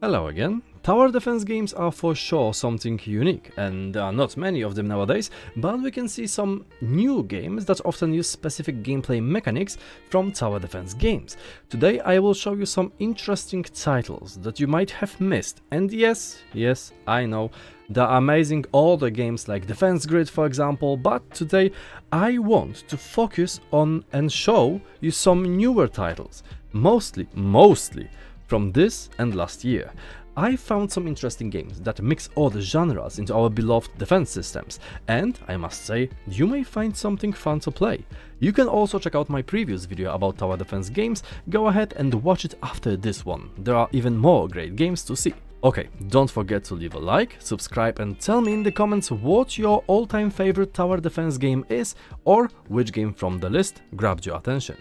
Hello again. Tower defense games are for sure something unique, and there are not many of them nowadays, but we can see some new games that often use specific gameplay mechanics from tower defense games. Today I will show you some interesting titles that you might have missed, and yes, I know, there are amazing older games like Defense Grid for example, but today I want to focus on and show you some newer titles, mostly from this and last year. I found some interesting games that mix all the genres into our beloved defense systems, and I must say, you may find something fun to play. You can also check out my previous video about tower defense games, go ahead and watch it after this one, there are even more great games to see. Okay, don't forget to leave a like, subscribe and tell me in the comments what your all-time favorite tower defense game is, or which game from the list grabbed your attention.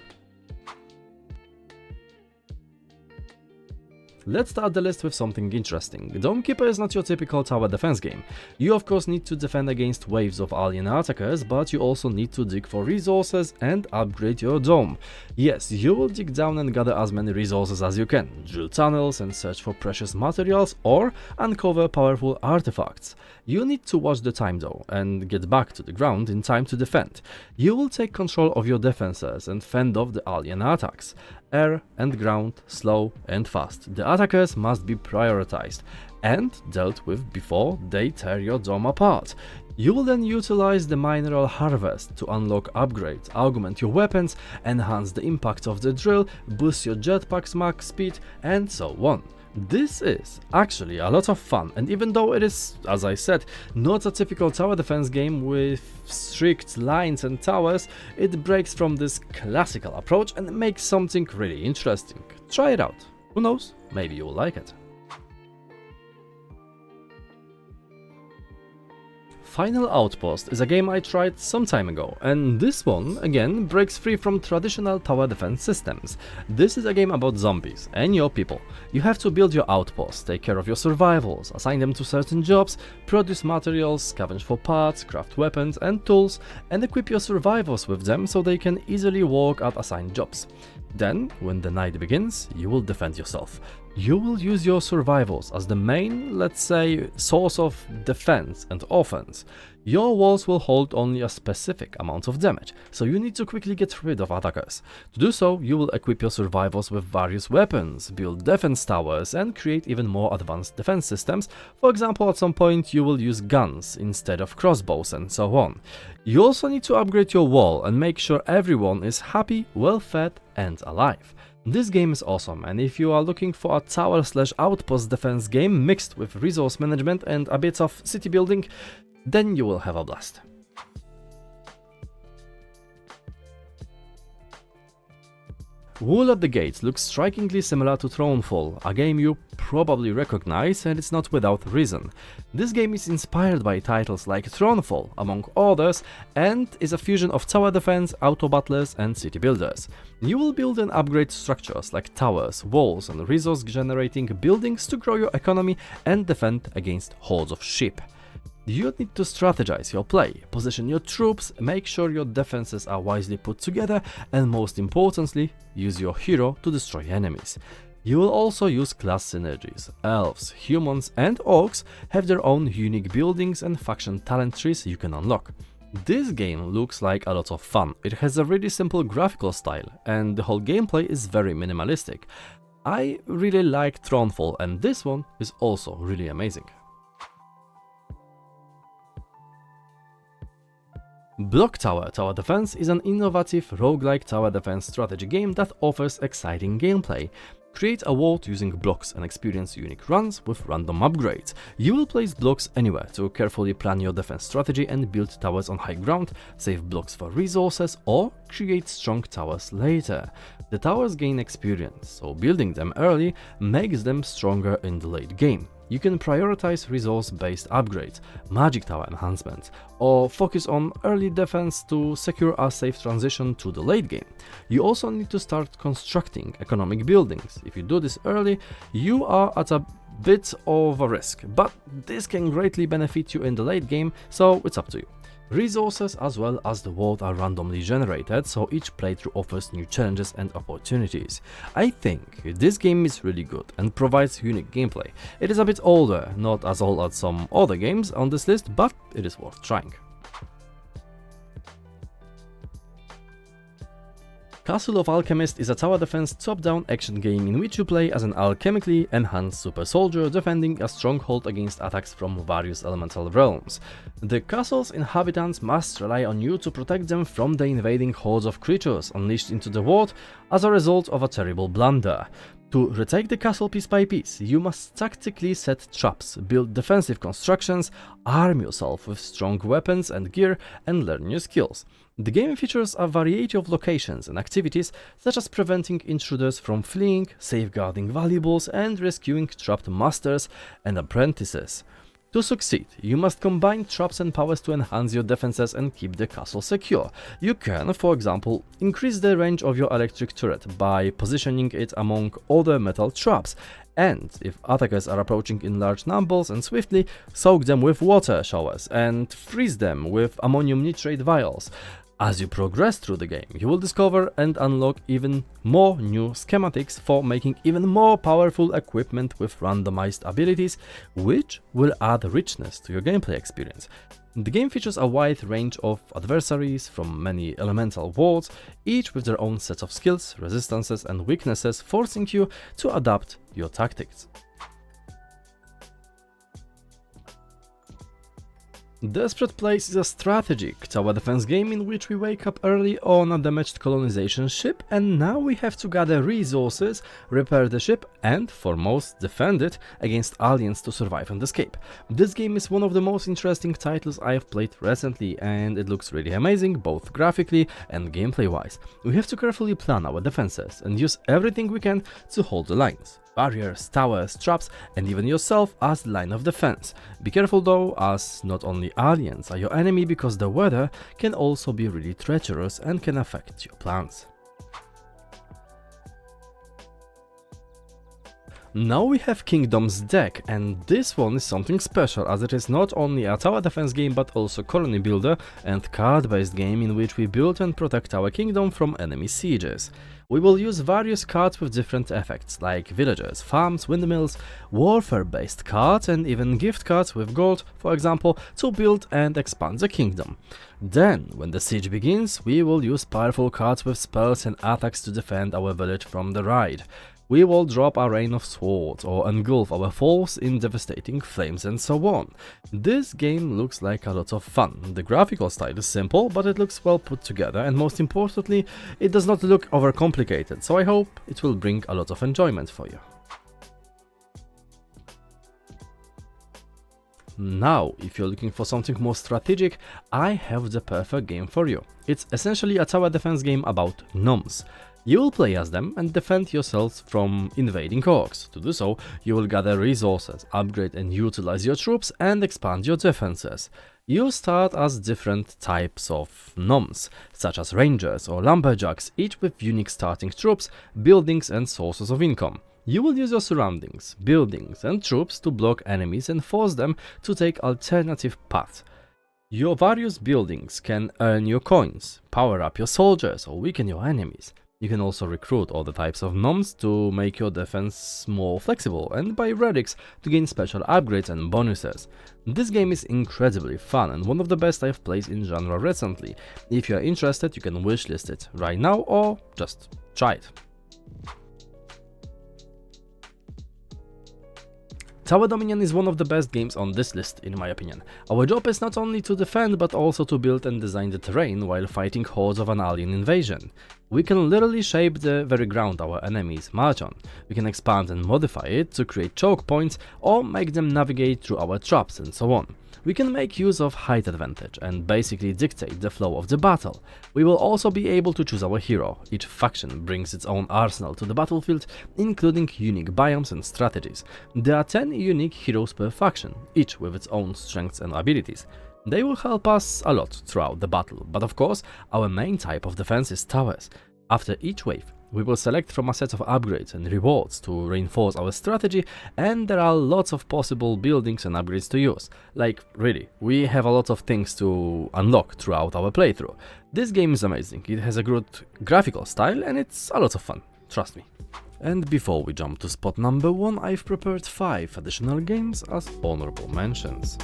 Let's start the list with something interesting. Dome Keeper is not your typical tower defense game. You of course need to defend against waves of alien attackers, but you also need to dig for resources and upgrade your dome. Yes, you will dig down and gather as many resources as you can, drill tunnels and search for precious materials or uncover powerful artifacts. You need to watch the time though and get back to the ground in time to defend. You will take control of your defenses and fend off the alien attacks. Air and ground, slow and fast. The attackers must be prioritized and dealt with before they tear your dome apart. You will then utilize the mineral harvest to unlock upgrades, augment your weapons, enhance the impact of the drill, boost your jetpack's max speed, and so on. This is actually a lot of fun, and even though it is, as I said, not a typical tower defense game with strict lines and towers, it breaks from this classical approach and makes something really interesting. Try it out. Who knows, maybe you will like it. Final Outpost is a game I tried some time ago, and this one, again, breaks free from traditional tower defense systems. This is a game about zombies and your people. You have to build your outposts, take care of your survivals, assign them to certain jobs, produce materials, scavenge for parts, craft weapons and tools, and equip your survivors with them so they can easily work at assigned jobs. Then, when the night begins, you will defend yourself. You will use your survivors as the main, let's say, source of defense and offense. Your walls will hold only a specific amount of damage, so you need to quickly get rid of attackers. To do so, you will equip your survivors with various weapons, build defense towers, and create even more advanced defense systems. For example, at some point you will use guns instead of crossbows and so on. You also need to upgrade your wall and make sure everyone is happy, well-fed, and alive. This game is awesome, and if you are looking for a tower/outpost defense game mixed with resource management and a bit of city building, then you will have a blast. Wool at the Gates looks strikingly similar to Thronefall, a game you probably recognize, and it's not without reason. This game is inspired by titles like Thronefall, among others, and is a fusion of tower defense, auto battlers and city builders. You will build and upgrade structures like towers, walls and resource generating buildings to grow your economy and defend against hordes of sheep. You need to strategize your play, position your troops, make sure your defenses are wisely put together, and most importantly, use your hero to destroy enemies. You will also use class synergies. Elves, humans and orcs have their own unique buildings and faction talent trees you can unlock. This game looks like a lot of fun. It has a really simple graphical style, and the whole gameplay is very minimalistic. I really like Thronefall, and this one is also really amazing. Block Tower Tower Defense is an innovative roguelike tower defense strategy game that offers exciting gameplay. Create a world using blocks and experience unique runs with random upgrades. You will place blocks anywhere to carefully plan your defense strategy and build towers on high ground, save blocks for resources, or create strong towers later. The towers gain experience, so building them early makes them stronger in the late game. You can prioritize resource-based upgrades, magic tower enhancements, or focus on early defense to secure a safe transition to the late game. You also need to start constructing economic buildings. If you do this early, you are at a bit of a risk, but this can greatly benefit you in the late game, so it's up to you. Resources as well as the world are randomly generated, so each playthrough offers new challenges and opportunities. I think this game is really good and provides unique gameplay. It is a bit older, not as old as some other games on this list, but it is worth trying. Castle of Alchemist is a tower defense top-down action game in which you play as an alchemically enhanced super soldier defending a stronghold against attacks from various elemental realms. The castle's inhabitants must rely on you to protect them from the invading hordes of creatures unleashed into the world as a result of a terrible blunder. To retake the castle piece by piece, you must tactically set traps, build defensive constructions, arm yourself with strong weapons and gear, and learn new skills. The game features a variety of locations and activities, such as preventing intruders from fleeing, safeguarding valuables, and rescuing trapped masters and apprentices. To succeed, you must combine traps and powers to enhance your defenses and keep the castle secure. You can, for example, increase the range of your electric turret by positioning it among other metal traps, and if attackers are approaching in large numbers and swiftly, soak them with water showers and freeze them with ammonium nitrate vials. As you progress through the game, you will discover and unlock even more new schematics for making even more powerful equipment with randomized abilities, which will add richness to your gameplay experience. The game features a wide range of adversaries from many elemental worlds, each with their own set of skills, resistances and weaknesses, forcing you to adapt your tactics. Desperate Place is a strategic tower defense game in which we wake up early on a damaged colonization ship, and now we have to gather resources, repair the ship, and, foremost, defend it against aliens to survive and escape. This game is one of the most interesting titles I have played recently, and it looks really amazing, both graphically and gameplay-wise. We have to carefully plan our defenses and use everything we can to hold the lines. Barriers, towers, traps, and even yourself as the line of defense. Be careful though, as not only aliens are your enemy, because the weather can also be really treacherous and can affect your plans. Now we have Kingdom's deck, and this one is something special as it is not only a tower defense game but also colony builder and card-based game in which we build and protect our kingdom from enemy sieges. We will use various cards with different effects like villagers, farms, windmills, warfare-based cards, and even gift cards with gold, for example, to build and expand the kingdom. Then, when the siege begins, we will use powerful cards with spells and attacks to defend our village from the raid. We will drop a rain of swords or engulf our foes in devastating flames and so on. This game looks like a lot of fun. The graphical style is simple, but it looks well put together, and most importantly, it does not look overcomplicated, so I hope it will bring a lot of enjoyment for you. Now, if you're looking for something more strategic, I have the perfect game for you. It's essentially a tower defense game about gnomes. You will play as them and defend yourselves from invading orcs. To do so, you will gather resources, upgrade and utilize your troops, and expand your defenses. You start as different types of gnomes, such as rangers or lumberjacks, each with unique starting troops, buildings and sources of income. You will use your surroundings, buildings and troops to block enemies and force them to take alternative paths. Your various buildings can earn you coins, power up your soldiers or weaken your enemies. You can also recruit all the types of gnomes to make your defense more flexible and buy relics to gain special upgrades and bonuses. This game is incredibly fun and one of the best I've played in genre recently. If you are interested, you can wishlist it right now or just try it. Tower Dominion is one of the best games on this list, in my opinion. Our job is not only to defend, but also to build and design the terrain while fighting hordes of an alien invasion. We can literally shape the very ground our enemies march on. We can expand and modify it to create choke points or make them navigate through our traps and so on. We can make use of height advantage and basically dictate the flow of the battle. We will also be able to choose our hero. Each faction brings its own arsenal to the battlefield, including unique biomes and strategies. There are 10 unique heroes per faction, each with its own strengths and abilities. They will help us a lot throughout the battle, but of course, our main type of defense is towers. After each wave, We will select from a set of upgrades and rewards to reinforce our strategy, and there are lots of possible buildings and upgrades to use. Like, really, we have a lot of things to unlock throughout our playthrough. This game is amazing, it has a good graphical style and it's a lot of fun, trust me. And before we jump to spot number 1, I've prepared 5 additional games as honorable mentions.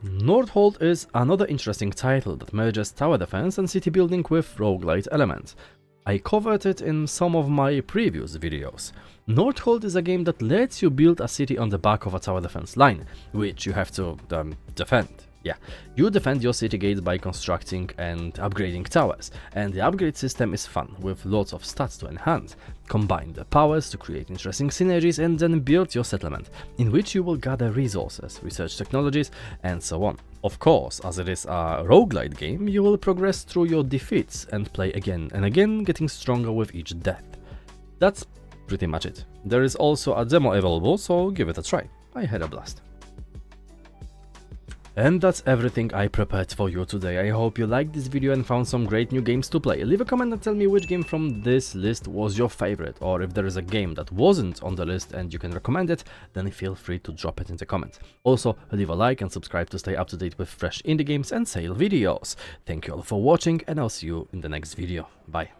Nordhold is another interesting title that merges tower defense and city building with roguelite elements. I covered it in some of my previous videos. Nordhold is a game that lets you build a city on the back of a tower defense line, which you have to defend. Yeah, you defend your city gates by constructing and upgrading towers, and the upgrade system is fun, with lots of stats to enhance. Combine the powers to create interesting synergies and then build your settlement, in which you will gather resources, research technologies, and so on. Of course, as it is a roguelite game, you will progress through your defeats and play again and again, getting stronger with each death. That's pretty much it. There is also a demo available, so give it a try. I had a blast. And that's everything I prepared for you today. I hope you liked this video and found some great new games to play. Leave a comment and tell me which game from this list was your favorite, or if there is a game that wasn't on the list and you can recommend it, then feel free to drop it in the comments. Also, leave a like and subscribe to stay up to date with fresh indie games and sale videos. Thank you all for watching, and I'll see you in the next video. Bye.